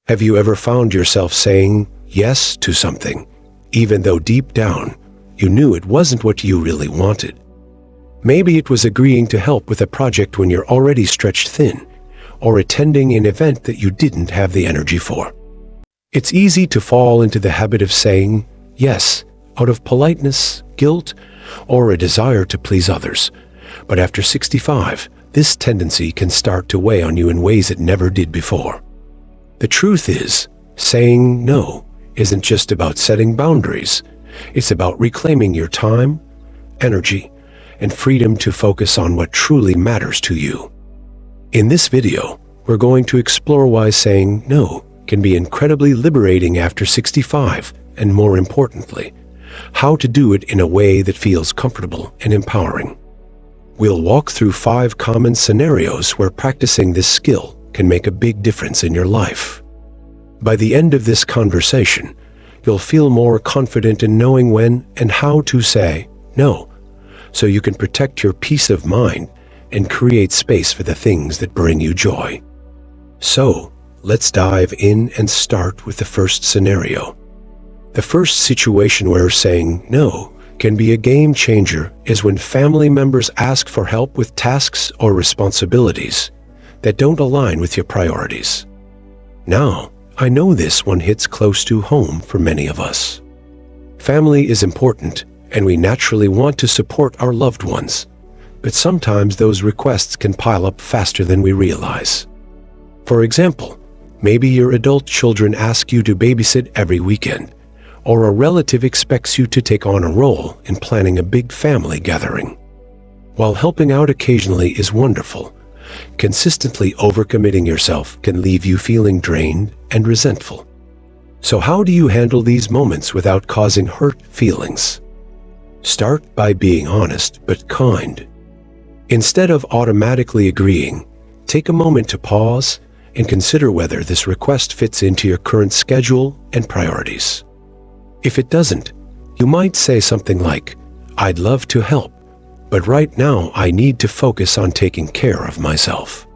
Have you ever found yourself saying yes to something, even though deep down you knew it wasn't what you really wanted? Maybe it was agreeing to help with a project when you're already stretched thin, or attending an event that you didn't have the energy for. It's easy to fall into the habit of saying yes out of politeness, guilt, or a desire to please others. But after 65, this tendency can start to weigh on you in ways it never did before. The truth is, saying no isn't just about setting boundaries. It's about reclaiming your time, energy, and freedom to focus on what truly matters to you. In this video, we're going to explore why saying no can be incredibly liberating after 65, and more importantly, how to do it in a way that feels comfortable and empowering. We'll walk through 5 common scenarios where practicing this skill can make a big difference in your life. By the end of this conversation, you'll feel more confident in knowing when and how to say no, so you can protect your peace of mind and create space for the things that bring you joy. So, let's dive in and start with the first scenario. The first situation where saying no can be a game changer is when family members ask for help with tasks or responsibilities that don't align with your priorities. Now, I know this one hits close to home for many of us. Family is important, and we naturally want to support our loved ones, but sometimes those requests can pile up faster than we realize. For example, maybe your adult children ask you to babysit every weekend, or a relative expects you to take on a role in planning a big family gathering. While helping out occasionally is wonderful, consistently overcommitting yourself can leave you feeling drained and resentful. So how do you handle these moments without causing hurt feelings? Start by being honest but kind. Instead of automatically agreeing, take a moment to pause and consider whether this request fits into your current schedule and priorities. If it doesn't, you might say something like, "I'd love to help, but right now I need to focus on taking care of myself."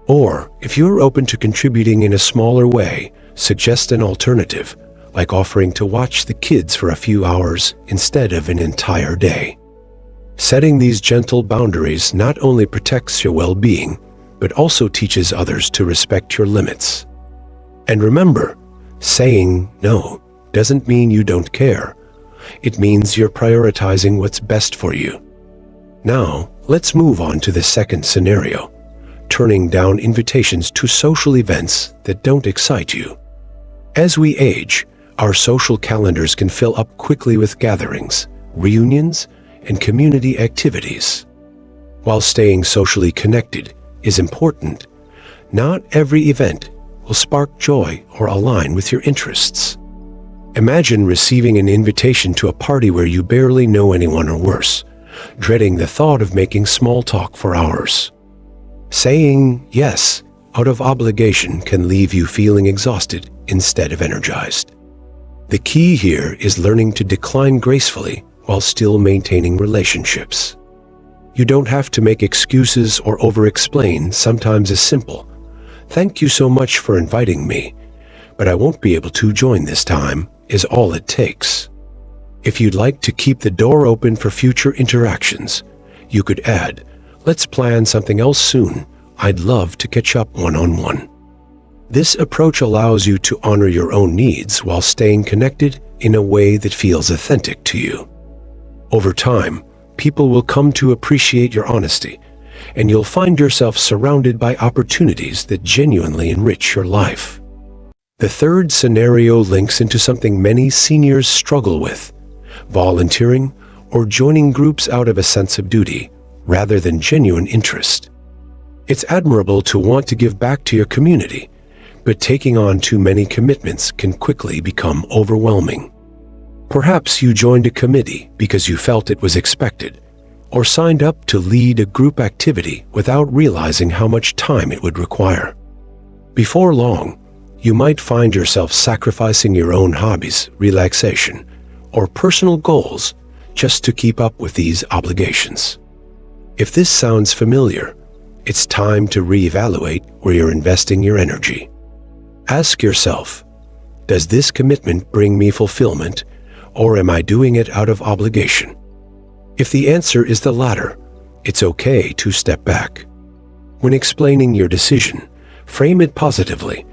Or, if you're open to contributing in a smaller way, suggest an alternative, like offering to watch the kids for a few hours instead of an entire day. Setting these gentle boundaries not only protects your well-being, but also teaches others to respect your limits. And remember, saying no doesn't mean you don't care. It means you're prioritizing what's best for you. Now, let's move on to the second scenario, turning down invitations to social events that don't excite you. As we age, our social calendars can fill up quickly with gatherings, reunions, and community activities. While staying socially connected is important, not every event will spark joy or align with your interests. Imagine receiving an invitation to a party where you barely know anyone, or worse, dreading the thought of making small talk for hours. Saying yes out of obligation can leave you feeling exhausted instead of energized. The key here is learning to decline gracefully while still maintaining relationships. You don't have to make excuses or over-explain. Sometimes a simple, "Thank you so much for inviting me, but I won't be able to join this time," is all it takes. If you'd like to keep the door open for future interactions, you could add, "Let's plan something else soon. I'd love to catch up one-on-one." This approach allows you to honor your own needs while staying connected in a way that feels authentic to you. Over time, people will come to appreciate your honesty, and you'll find yourself surrounded by opportunities that genuinely enrich your life. The third scenario links into something many seniors struggle with: volunteering or joining groups out of a sense of duty rather than genuine interest. It's admirable to want to give back to your community, but taking on too many commitments can quickly become overwhelming. Perhaps you joined a committee because you felt it was expected, or signed up to lead a group activity without realizing how much time it would require. Before long, you might find yourself sacrificing your own hobbies, relaxation, or personal goals just to keep up with these obligations. If this sounds familiar, it's time to reevaluate where you're investing your energy. Ask yourself, does this commitment bring me fulfillment, or am I doing it out of obligation? If the answer is the latter, it's okay to step back. When explaining your decision, frame it positively.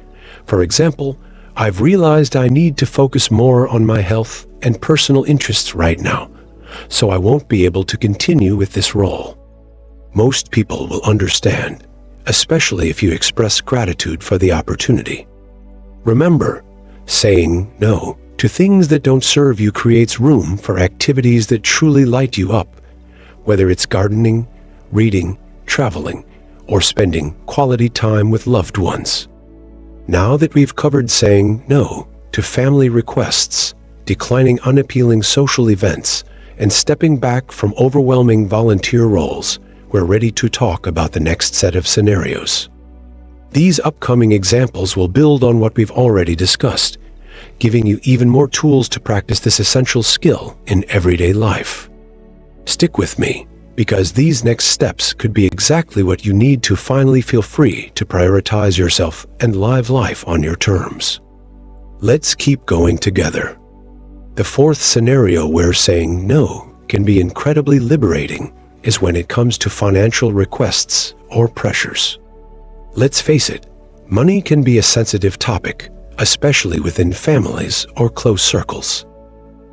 For example, I've realized I need to focus more on my health and personal interests right now, so I won't be able to continue with this role. Most people will understand, especially if you express gratitude for the opportunity. Remember, saying no to things that don't serve you creates room for activities that truly light you up, whether it's gardening, reading, traveling, or spending quality time with loved ones. Now that we've covered saying no to family requests, declining unappealing social events, and stepping back from overwhelming volunteer roles, we're ready to talk about the next set of scenarios. These upcoming examples will build on what we've already discussed, giving you even more tools to practice this essential skill in everyday life. Stick with me, because these next steps could be exactly what you need to finally feel free to prioritize yourself and live life on your terms. Let's keep going together. The fourth scenario where saying no can be incredibly liberating is when it comes to financial requests or pressures. Let's face it, money can be a sensitive topic, especially within families or close circles.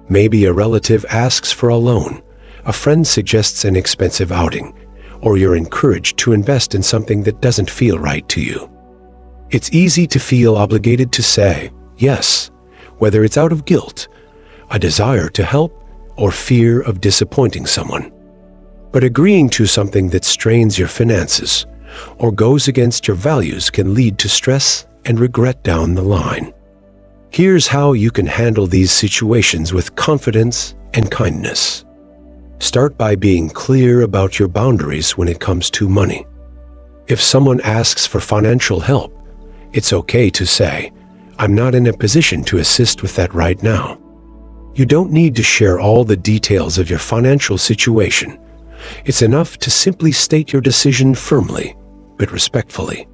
Maybe a relative asks for a loan, a friend suggests an expensive outing, or you're encouraged to invest in something that doesn't feel right to you. It's easy to feel obligated to say yes, whether it's out of guilt, a desire to help, or fear of disappointing someone. But agreeing to something that strains your finances or goes against your values can lead to stress and regret down the line. Here's how you can handle these situations with confidence and kindness. Start by being clear about your boundaries when it comes to money. If someone asks for financial help, it's okay to say, "I'm not in a position to assist with that right now." You don't need to share all the details of your financial situation. It's enough to simply state your decision firmly, but respectfully.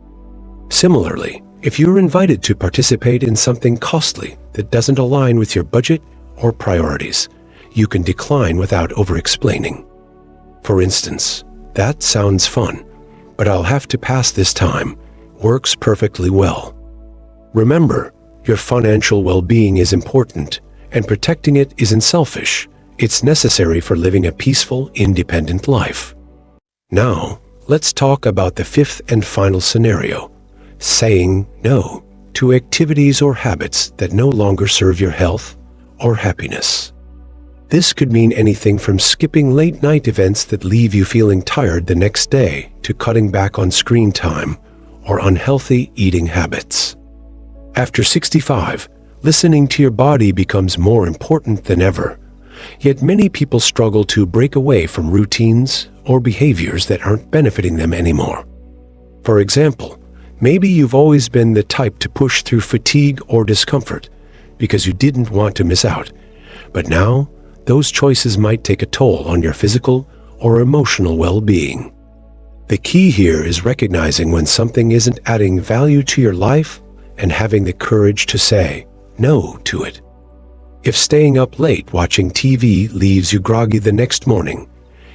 Similarly, if you're invited to participate in something costly that doesn't align with your budget or priorities, you can decline without over-explaining. For instance, "That sounds fun, but I'll have to pass this time," works perfectly well. Remember, your financial well-being is important, and protecting it isn't selfish. It's necessary for living a peaceful, independent life. Now, let's talk about the fifth and final scenario, saying no to activities or habits that no longer serve your health or happiness. This could mean anything from skipping late-night events that leave you feeling tired the next day to cutting back on screen time or unhealthy eating habits. After 65, listening to your body becomes more important than ever. Yet many people struggle to break away from routines or behaviors that aren't benefiting them anymore. For example, maybe you've always been the type to push through fatigue or discomfort because you didn't want to miss out. But now, those choices might take a toll on your physical or emotional well-being. The key here is recognizing when something isn't adding value to your life and having the courage to say no to it. If staying up late watching TV leaves you groggy the next morning,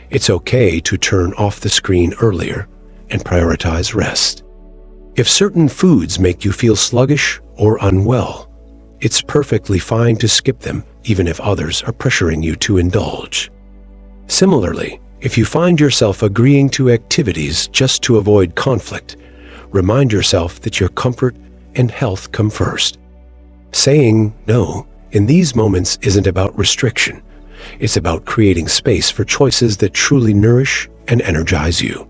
it's okay to turn off the screen earlier and prioritize rest. If certain foods make you feel sluggish or unwell, it's perfectly fine to skip them, even if others are pressuring you to indulge. Similarly, if you find yourself agreeing to activities just to avoid conflict, remind yourself that your comfort and health come first. Saying no in these moments isn't about restriction. It's about creating space for choices that truly nourish and energize you.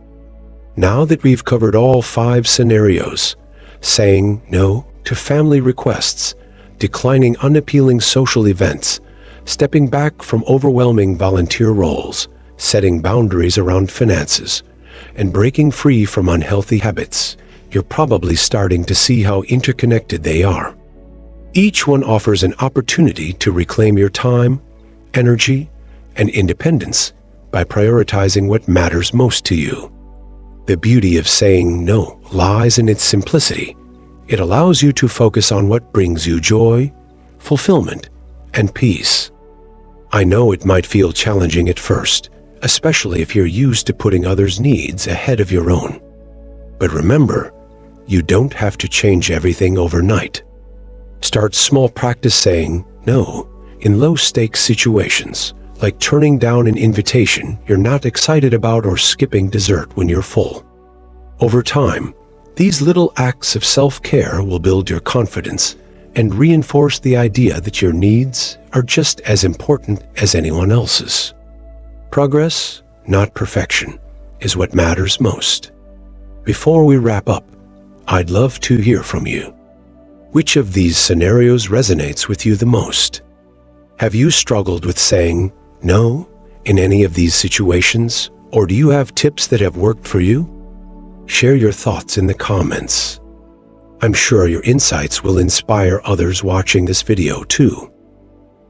Now that we've covered all 5 scenarios, saying no to family requests, declining unappealing social events, stepping back from overwhelming volunteer roles, setting boundaries around finances, and breaking free from unhealthy habits, you're probably starting to see how interconnected they are. Each one offers an opportunity to reclaim your time, energy, and independence by prioritizing what matters most to you. The beauty of saying no lies in its simplicity. It allows you to focus on what brings you joy, fulfillment, and peace. I know it might feel challenging at first, especially if you're used to putting others' needs ahead of your own. But remember, you don't have to change everything overnight. Start small. Practice saying no in low-stakes situations, like turning down an invitation you're not excited about or skipping dessert when you're full. Over time, these little acts of self-care will build your confidence and reinforce the idea that your needs are just as important as anyone else's. Progress, not perfection, is what matters most. Before we wrap up, I'd love to hear from you. Which of these scenarios resonates with you the most? Have you struggled with saying no in any of these situations, or do you have tips that have worked for you? Share your thoughts in the comments. I'm sure your insights will inspire others watching this video too.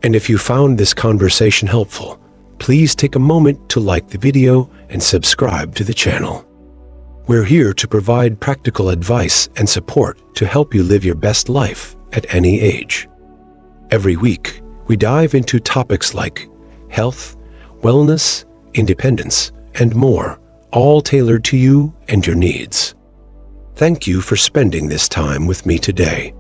And if you found this conversation helpful, please take a moment to like the video and subscribe to the channel. We're here to provide practical advice and support to help you live your best life at any age. Every week, we dive into topics like health, wellness, independence, and more, all tailored to you and your needs. Thank you for spending this time with me today.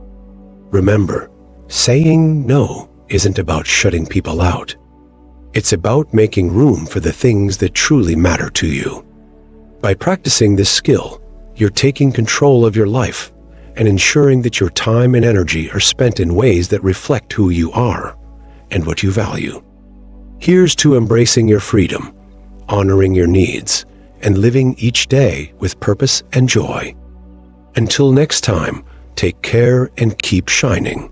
Remember, saying no isn't about shutting people out. It's about making room for the things that truly matter to you. By practicing this skill, you're taking control of your life and ensuring that your time and energy are spent in ways that reflect who you are and what you value. Here's to embracing your freedom, honoring your needs, and living each day with purpose and joy. Until next time, take care and keep shining.